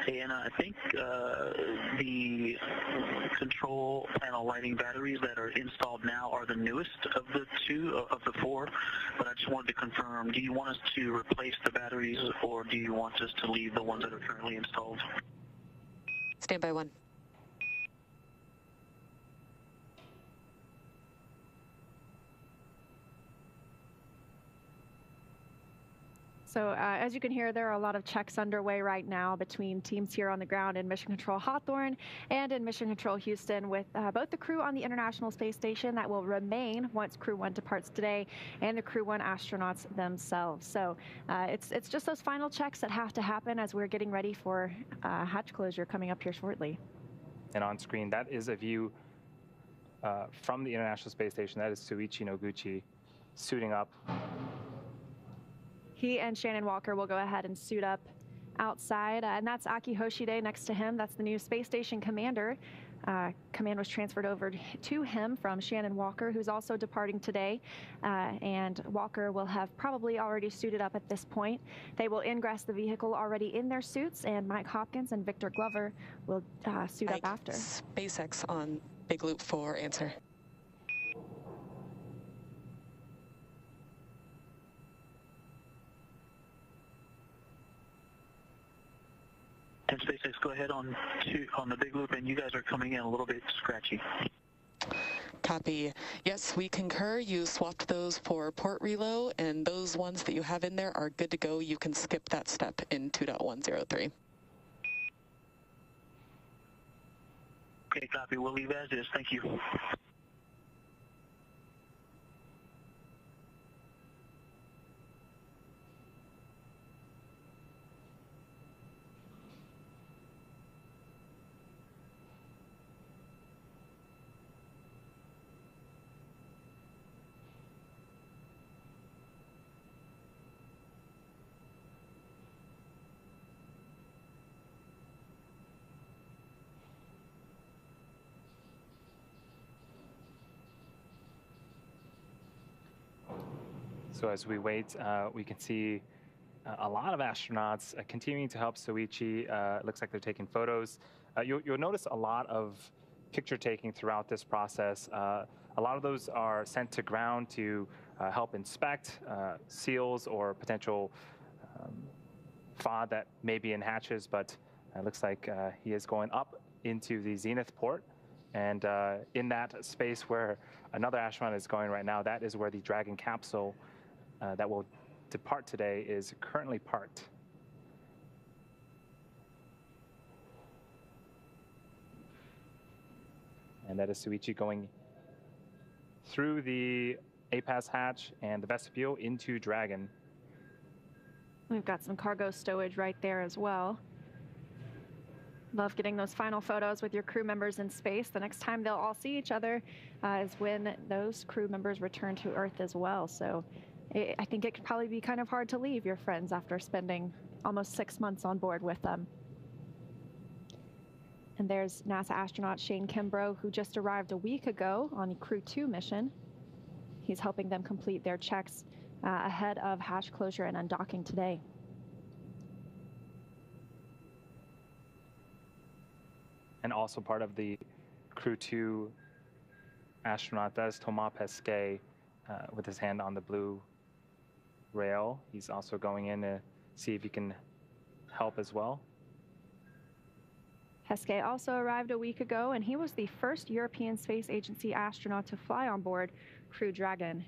And I think the control panel lighting batteries that are installed now are the newest of the four. But I just wanted to confirm, do you want us to replace the batteries or do you want us to leave the ones that are currently installed? Standby 1. So as you can hear, there are a lot of checks underway right now between teams here on the ground in Mission Control Hawthorne and in Mission Control Houston with both the crew on the International Space Station that will remain once Crew-1 departs today and the Crew-1 astronauts themselves. So it's just those final checks that have to happen as we're getting ready for hatch closure coming up here shortly. And on screen, that is a view from the International Space Station. That is Soichi Noguchi suiting up. He and Shannon Walker will go ahead and suit up outside, and that's Aki Hoshide next to him. That's the new space station commander. Command was transferred over to him from Shannon Walker, who's also departing today, and Walker will have probably already suited up at this point. They will ingress the vehicle already in their suits, and Mike Hopkins and Victor Glover will suit up after. SpaceX on Big Loop 4, answer. And SpaceX, go ahead on the big loop, and you guys are coming in a little bit scratchy. Copy. Yes, we concur. You swapped those for port reload, and those ones that you have in there are good to go. You can skip that step in 2.103. Okay, copy. We'll leave as is. Thank you. So as we wait, we can see a lot of astronauts continuing to help Soichi. It looks like they're taking photos. You'll notice a lot of picture taking throughout this process. A lot of those are sent to ground to help inspect seals or potential FOD that may be in hatches, but it looks like he is going up into the zenith port. And in that space where another astronaut is going right now, that is where the Dragon capsule that will depart today is currently parked. And that is Soichi going through the APAS hatch and the vestibule into Dragon. We've got some cargo stowage right there as well. Love getting those final photos with your crew members in space. The next time they'll all see each other is when those crew members return to Earth as well. So I think it could probably be kind of hard to leave your friends after spending almost 6 months on board with them. And there's NASA astronaut Shane Kimbrough, who just arrived a week ago on the Crew-2 mission. He's helping them complete their checks ahead of hatch closure and undocking today. And also part of the Crew-2 astronaut, that is Thomas Pesquet with his hand on the blue rail. He's also going in to see if he can help as well. Pesquet also arrived a week ago, and he was the first European Space Agency astronaut to fly on board Crew Dragon.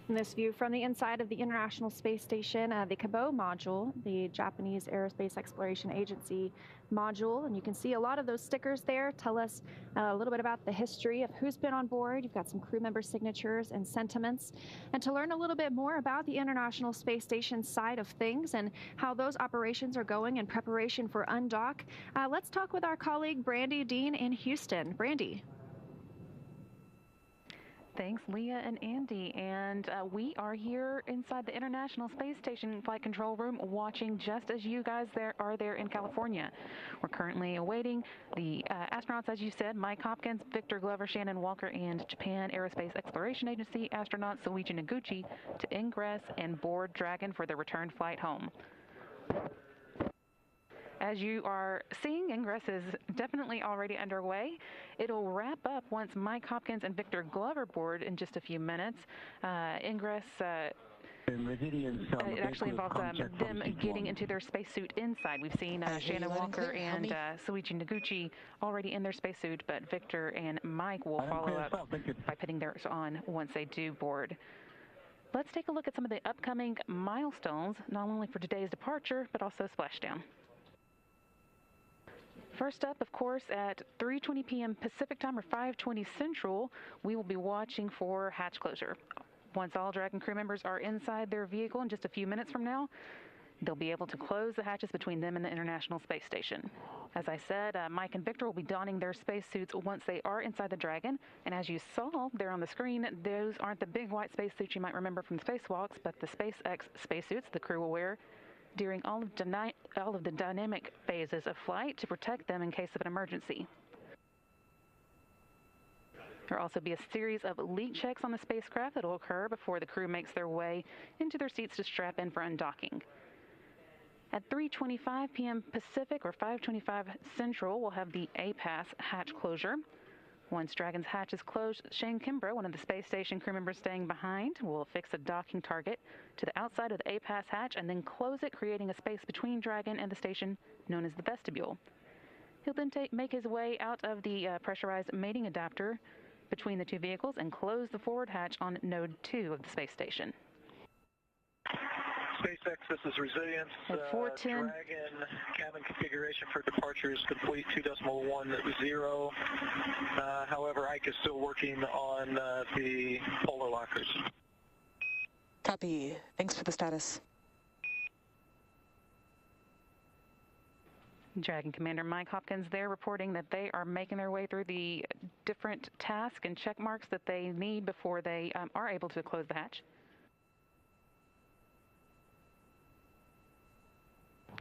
In this view from the inside of the International Space Station, the Kibo module, the Japanese Aerospace Exploration Agency module. And you can see a lot of those stickers there tell us a little bit about the history of who's been on board. You've got some crew member signatures and sentiments. And to learn a little bit more about the International Space Station side of things and how those operations are going in preparation for undock, let's talk with our colleague Brandy Dean in Houston. Brandy. Thanks, Leah and Andy. And we are here inside the International Space Station Flight Control Room watching just as you guys are there in California. We're currently awaiting the astronauts, as you said, Mike Hopkins, Victor Glover, Shannon Walker, and Japan Aerospace Exploration Agency astronaut Soichi Noguchi to ingress and board Dragon for their return flight home. As you are seeing, ingress is definitely already underway. It'll wrap up once Mike Hopkins and Victor Glover board in just a few minutes. Ingress it actually involves them getting into their spacesuit inside. We've seen Shannon Walker and Soichi Noguchi already in their spacesuit, but Victor and Mike will follow up by putting theirs on once they do board. Let's take a look at some of the upcoming milestones, not only for today's departure, but also splashdown. First up, of course, at 3:20 p.m. Pacific time or 5:20 Central, we will be watching for hatch closure. Once all Dragon crew members are inside their vehicle in just a few minutes from now, they'll be able to close the hatches between them and the International Space Station. As I said, Mike and Victor will be donning their spacesuits once they are inside the Dragon. And as you saw there on the screen, those aren't the big white spacesuits you might remember from spacewalks, but the SpaceX spacesuits the crew will wear during all of the dynamic phases of flight to protect them in case of an emergency. There will also be a series of leak checks on the spacecraft that will occur before the crew makes their way into their seats to strap in for undocking. At 3:25 p.m. Pacific or 5:25 Central, we'll have the APAS hatch closure. Once Dragon's hatch is closed, Shane Kimbrough, one of the space station crew members staying behind, will affix a docking target to the outside of the APAS hatch and then close it, creating a space between Dragon and the station known as the vestibule. He'll then make his way out of the pressurized mating adapter between the two vehicles and close the forward hatch on Node 2 of the space station. SpaceX, this is Resilience. At 4:10. Dragon cabin configuration for departure is complete, 2.10. However, Ike is still working on the polar lockers. Copy. Thanks for the status. Dragon Commander Mike Hopkins there reporting that they are making their way through the different tasks and check marks that they need before they are able to close the hatch.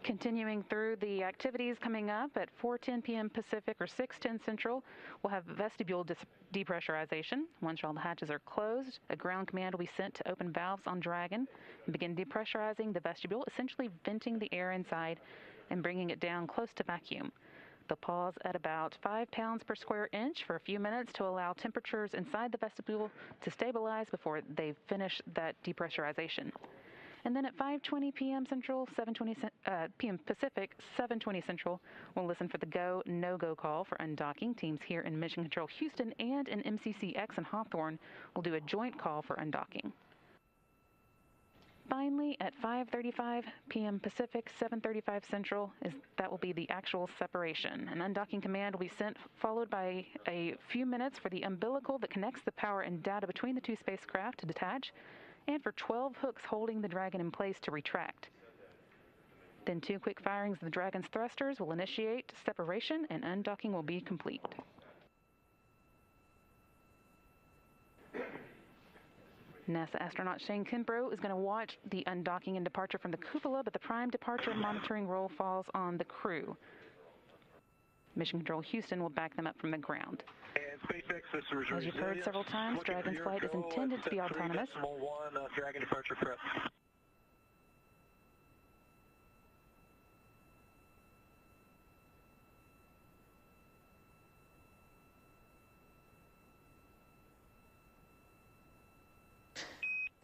Continuing through the activities coming up at 4:10 p.m. Pacific or 6:10 Central, we'll have vestibule depressurization. Once all the hatches are closed, a ground command will be sent to open valves on Dragon and begin depressurizing the vestibule, essentially venting the air inside and bringing it down close to vacuum. They'll pause at about 5 pounds per square inch for a few minutes to allow temperatures inside the vestibule to stabilize before they finish that depressurization. And then at 5:20 p.m. Central, 7:20 p.m. Pacific, 7:20 Central, we'll listen for the go, no-go call for undocking. Teams here in Mission Control Houston and in MCCX and Hawthorne will do a joint call for undocking. Finally, at 5:35 p.m. Pacific, 7:35 Central, that will be the actual separation. An undocking command will be sent, followed by a few minutes for the umbilical that connects the power and data between the two spacecraft to detach, and for 12 hooks holding the Dragon in place to retract. Then 2 quick firings of the Dragon's thrusters will initiate separation and undocking will be complete. NASA astronaut Shane Kimbrough is going to watch the undocking and departure from the cupola, but the prime departure monitoring role falls on the crew. Mission Control Houston will back them up from the ground. And SpaceX, this is As you've heard several times, Dragon's flight is intended to be autonomous. 3.1, Dragon departure prep.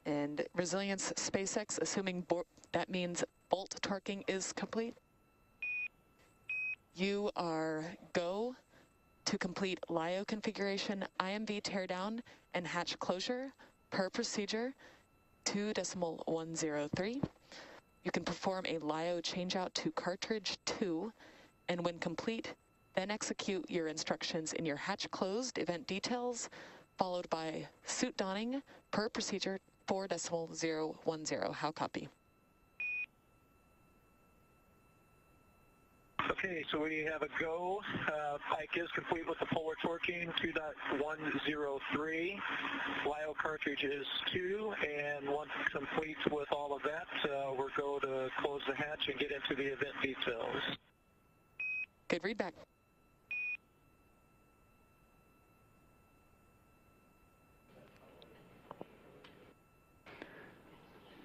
And Resilience SpaceX, assuming that means bolt torquing is complete. You are go to complete LIO configuration, IMV teardown, and hatch closure per procedure. 2.103. You can perform a LIO changeout to cartridge 2, and when complete, then execute your instructions in your hatch closed event details, followed by suit donning per procedure 4.010. How copy? Okay, so we have a go. Pike is complete with the polar torquing, 2.103. LIO cartridge is 2, and once complete with all of that, we're go to close the hatch and get into the event details. Good readback.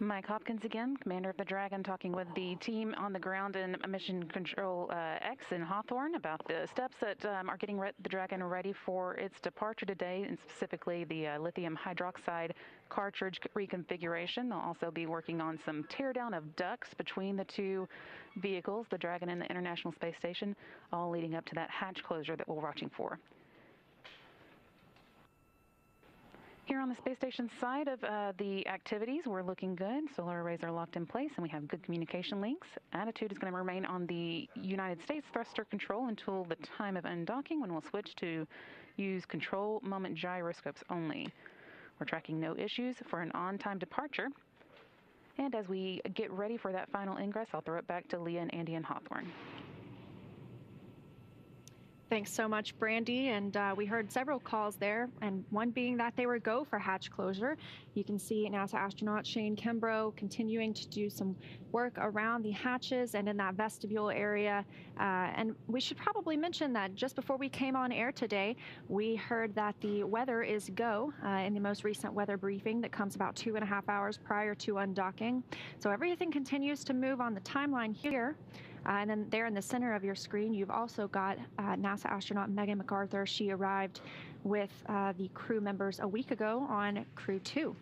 Mike Hopkins again, commander of the Dragon, talking with the team on the ground in Mission Control X in Hawthorne about the steps that are getting the Dragon ready for its departure today, and specifically the lithium hydroxide cartridge reconfiguration. They'll also be working on some teardown of ducts between the two vehicles, the Dragon and the International Space Station, all leading up to that hatch closure that we're watching for. Here on the space station side of the activities, we're looking good. Solar arrays are locked in place, and we have good communication links. Attitude is going to remain on the United States thruster control until the time of undocking, when we'll switch to use control moment gyroscopes only. We're tracking no issues for an on-time departure. And as we get ready for that final ingress, I'll throw it back to Leah and Andy in Hawthorne. Thanks so much, Brandy. And we heard several calls there, and one being that they were go for hatch closure. You can see NASA astronaut Shane Kimbrough continuing to do some work around the hatches and in that vestibule area. And we should probably mention that just before we came on air today, we heard that the weather is go in the most recent weather briefing that comes about 2.5 hours prior to undocking. So everything continues to move on the timeline here. And then there in the center of your screen, you've also got NASA astronaut Megan MacArthur. She arrived with the crew members a week ago on Crew-2.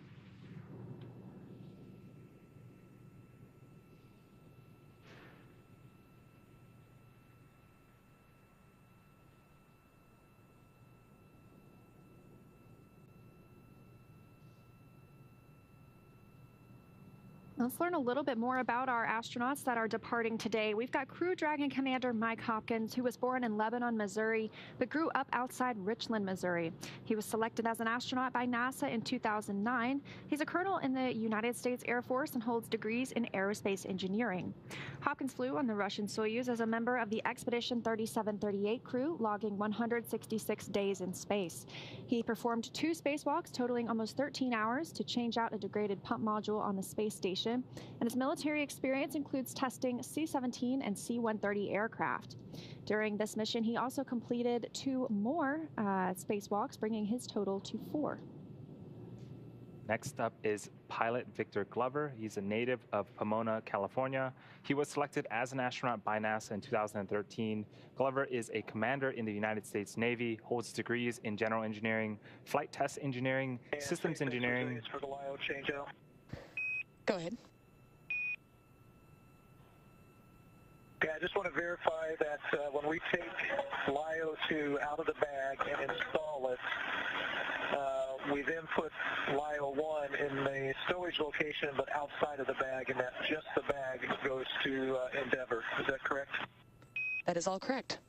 Let's learn a little bit more about our astronauts that are departing today. We've got Crew Dragon Commander Mike Hopkins, who was born in Lebanon, Missouri, but grew up outside Richland, Missouri. He was selected as an astronaut by NASA in 2009. He's a colonel in the United States Air Force and holds degrees in aerospace engineering. Hopkins flew on the Russian Soyuz as a member of the Expedition 3738 crew, logging 166 days in space. He performed 2 spacewalks totaling almost 13 hours to change out a degraded pump module on the space station. And his military experience includes testing C-17 and C-130 aircraft. During this mission, he also completed 2 more spacewalks, bringing his total to 4. Next up is pilot Victor Glover. He's a native of Pomona, California. He was selected as an astronaut by NASA in 2013. Glover is a commander in the United States Navy, holds degrees in general engineering, flight test engineering, systems engineering. For the LIO changeout. Go ahead. Okay, I just want to verify that when we take LIO 2 out of the bag and install it, we then put LIO 1 in the stowage location, but outside of the bag, and that just the bag goes to Endeavour. Is that correct? That is all correct.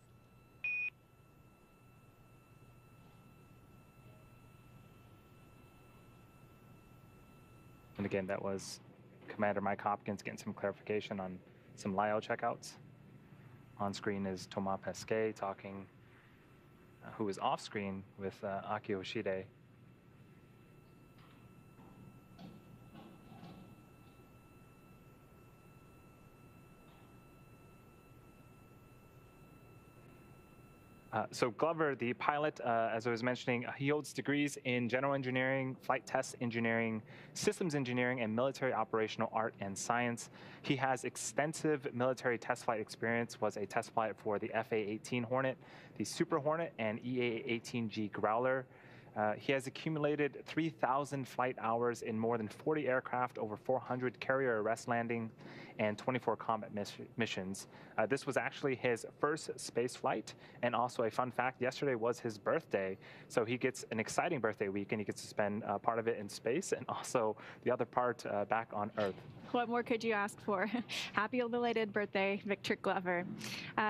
And again, that was Commander Mike Hopkins getting some clarification on some LIO checkouts. On screen is Thomas Pesquet talking, who is off screen with Aki Hoshide. So Glover, the pilot, as I was mentioning, he holds degrees in general engineering, flight test engineering, systems engineering, and military operational art and science. He has extensive military test flight experience, was a test pilot for the FA-18 Hornet, the Super Hornet, and EA-18G Growler. He has accumulated 3,000 flight hours in more than 40 aircraft, over 400 carrier arrest landings, and 24 combat missions. This was actually his first space flight, and also a fun fact, yesterday was his birthday, so he gets an exciting birthday week, and he gets to spend part of it in space and also the other part back on Earth. What more could you ask for? Happy belated birthday, Victor Glover.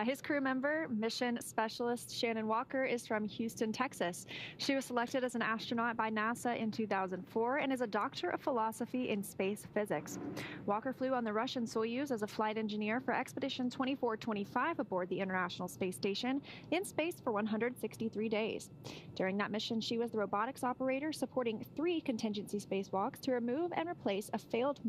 His crew member, mission specialist Shannon Walker, is from Houston, Texas. She was selected as an astronaut by NASA in 2004 and is a doctor of philosophy in space physics. Walker flew on the Russian Soyuz as a flight engineer for Expedition 2425 aboard the International Space Station, in space for 163 days. During that mission, she was the robotics operator supporting 3 contingency spacewalks to remove and replace a failed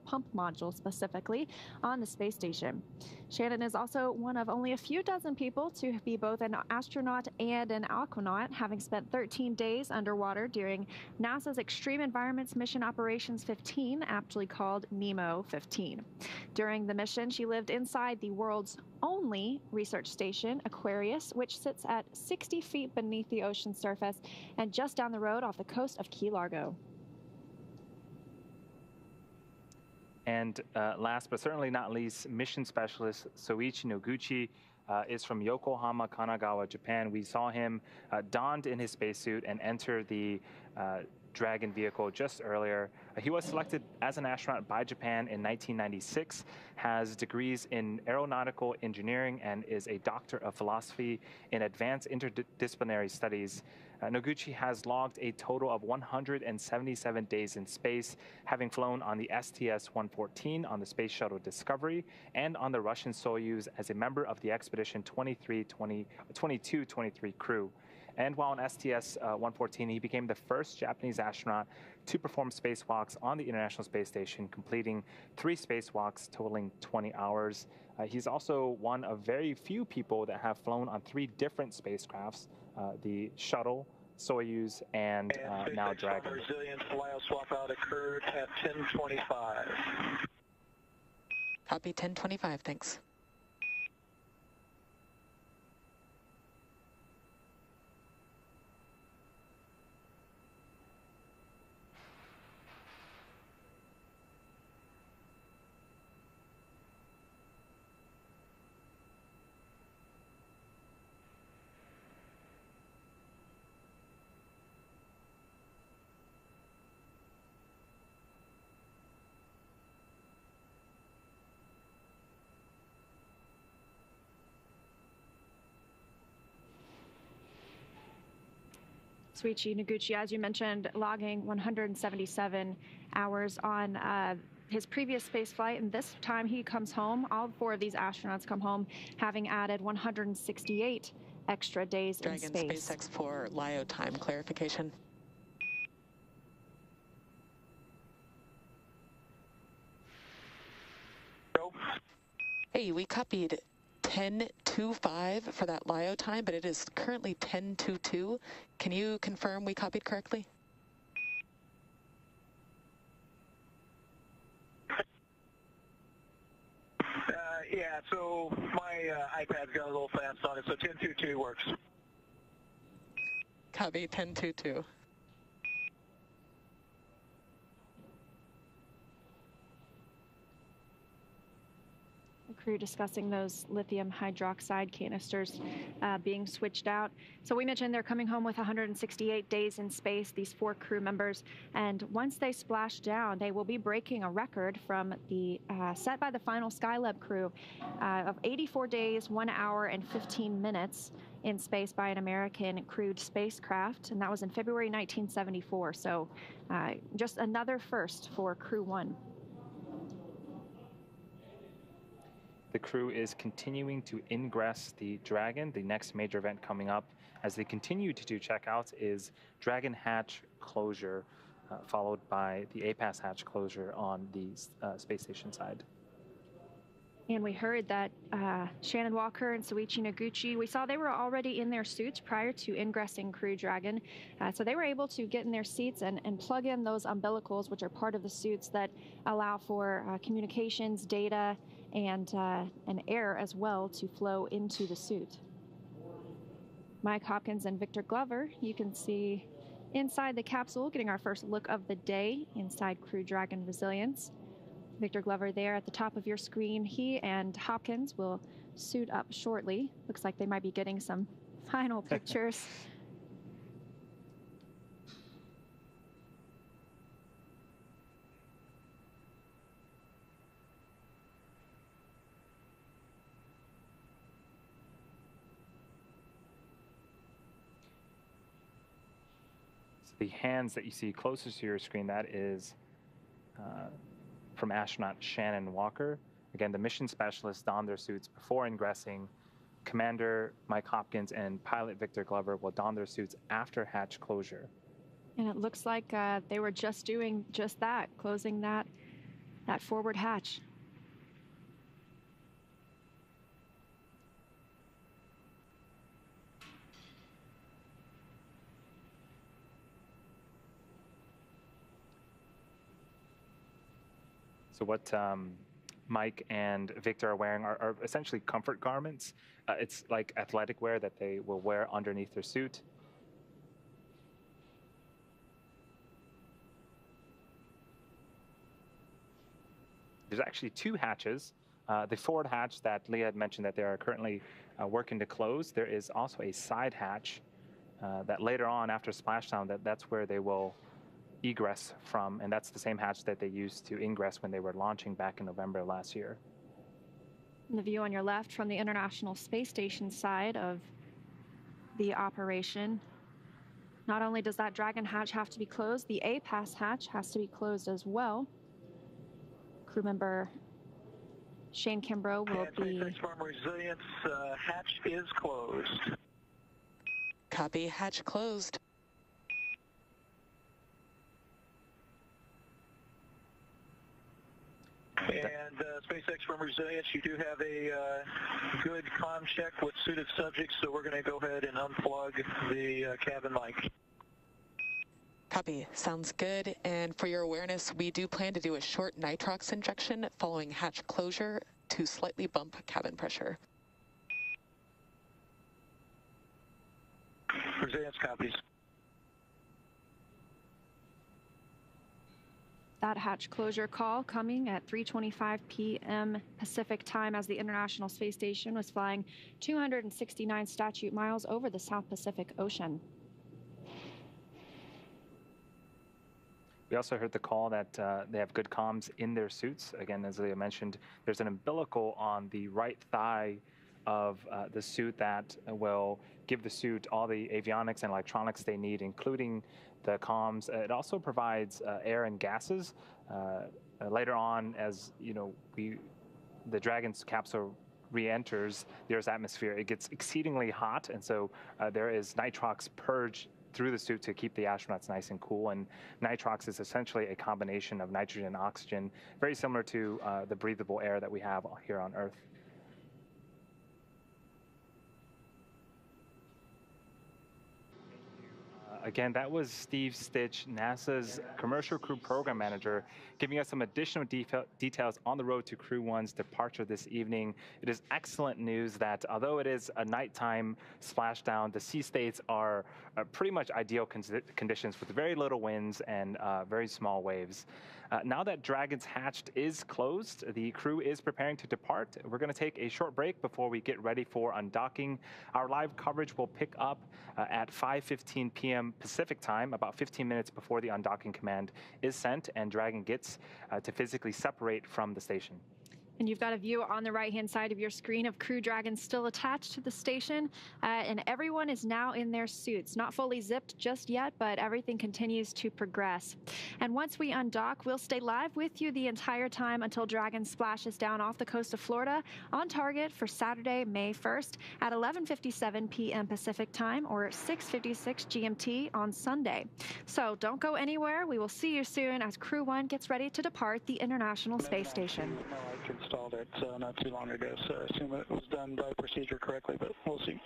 pump module specifically, on the space station. Shannon is also one of only a few dozen people to be both an astronaut and an aquanaut, having spent 13 days underwater during NASA's Extreme Environments Mission Operations 15, aptly called NEMO 15. During the mission, she lived inside the world's only research station, Aquarius, which sits at 60 feet beneath the ocean surface and just down the road off the coast of Key Largo. And last but certainly not least, mission specialist Soichi Noguchi is from Yokohama, Kanagawa, Japan. We saw him donned in his spacesuit and enter the Dragon vehicle just earlier. He was selected as an astronaut by Japan in 1996, has degrees in aeronautical engineering, and is a doctor of philosophy in advanced interdisciplinary studies. Noguchi has logged a total of 177 days in space, having flown on the STS-114 on the Space Shuttle Discovery and on the Russian Soyuz as a member of the Expedition 22-23 crew. And while on STS-114, he became the first Japanese astronaut to perform spacewalks on the International Space Station, completing 3 spacewalks totaling 20 hours. He's also one of very few people that have flown on 3 different spacecrafts, the Shuttle, Soyuz, and now Dragon. Resilient fly-out swap-out occurred at 10:25. Copy 10:25, thanks. Soichi Noguchi, as you mentioned, logging 177 hours on his previous space flight, and this time he comes home. All 4 of these astronauts come home, having added 168 extra days in space. Dragon SpaceX for LIO time clarification. Hey, we copied 10:25 for that LIO time, but it is currently 10:22. Can you confirm we copied correctly? Yeah, so my iPad's got a little fast on it, so 10:22 works. Copy 10:22. Crew discussing those lithium hydroxide canisters being switched out. So we mentioned they're coming home with 168 days in space, these 4 crew members, and once they splash down, they will be breaking a record from the set by the final Skylab crew of 84 days, 1 hour, and 15 minutes in space by an American crewed spacecraft, and that was in February 1974. So just another first for Crew-1. The crew is continuing to ingress the Dragon. The next major event coming up as they continue to do checkouts is Dragon hatch closure, followed by the APAS hatch closure on the space station side. And we heard that Shannon Walker and Soichi Noguchi, we saw they were already in their suits prior to ingressing Crew Dragon. So they were able to get in their seats and plug in those umbilicals, which are part of the suits that allow for communications, data, and air as well to flow into the suit. Mike Hopkins and Victor Glover. You can see inside the capsule, getting our first look of the day inside Crew Dragon Resilience. Victor Glover there at the top of your screen. He and Hopkins will suit up shortly. Looks like they might be getting some final pictures. The hands that you see closest to your screen, that is from astronaut Shannon Walker. Again, the mission specialists don their suits before ingressing. Commander Mike Hopkins and pilot Victor Glover will don their suits after hatch closure. And it looks like they were just doing just that, closing that forward hatch. So what Mike and Victor are wearing are essentially comfort garments. It's like athletic wear that they will wear underneath their suit. There's actually two hatches. The forward hatch that Leah had mentioned that they are currently working to close. There is also a side hatch that later on after splashdown, that's where they will egress from, and that's the same hatch that they used to ingress when they were launching back in November last year. And the view on your left from the International Space Station side of the operation. Not only does that Dragon hatch have to be closed, the A-Pass hatch has to be closed as well. Crew member Shane Kimbrough will be... SpaceX Farm Resilience hatch is closed. Copy, hatch closed. And SpaceX from Resilience, you do have a good comm check with suited subjects, so we're going to go ahead and unplug the cabin mic. Copy, sounds good. And for your awareness, we do plan to do a short nitrox injection following hatch closure to slightly bump cabin pressure. Resilience copies. That hatch closure call coming at 3:25 p.m. Pacific time as the International Space Station was flying 269 statute miles over the South Pacific Ocean. We also heard the call that they have good comms in their suits. Again, as Leah mentioned, there's an umbilical on the right thigh of the suit that will give the suit all the avionics and electronics they need, including the comms. It also provides air and gases. Later on, as you know, the Dragon's capsule re-enters the Earth's atmosphere, it gets exceedingly hot, and so there is nitrox purge through the suit to keep the astronauts nice and cool. And nitrox is essentially a combination of nitrogen and oxygen, very similar to the breathable air that we have here on Earth. Again, that was Steve Stitch, NASA's Commercial Crew Program Manager, giving us some additional details on the road to Crew-1's departure this evening. It is excellent news that although it is a nighttime splashdown, the sea states are pretty much ideal conditions with very little winds and very small waves. Now that Dragon's hatch is closed, the crew is preparing to depart. We're going to take a short break before we get ready for undocking. Our live coverage will pick up at 5:15 p.m. Pacific time, about 15 minutes before the undocking command is sent and Dragon gets to physically separate from the station. And you've got a view on the right-hand side of your screen of Crew Dragon still attached to the station, and everyone is now in their suits. Not fully zipped just yet, but everything continues to progress. And once we undock, we'll stay live with you the entire time until Dragon splashes down off the coast of Florida on target for Saturday, May 1st at 11:57 p.m. Pacific time or 6:56 GMT on Sunday. So don't go anywhere. We will see you soon as Crew-1 gets ready to depart the International Space Station. Installed it not too long ago, so I assume it was done by procedure correctly, but we'll see.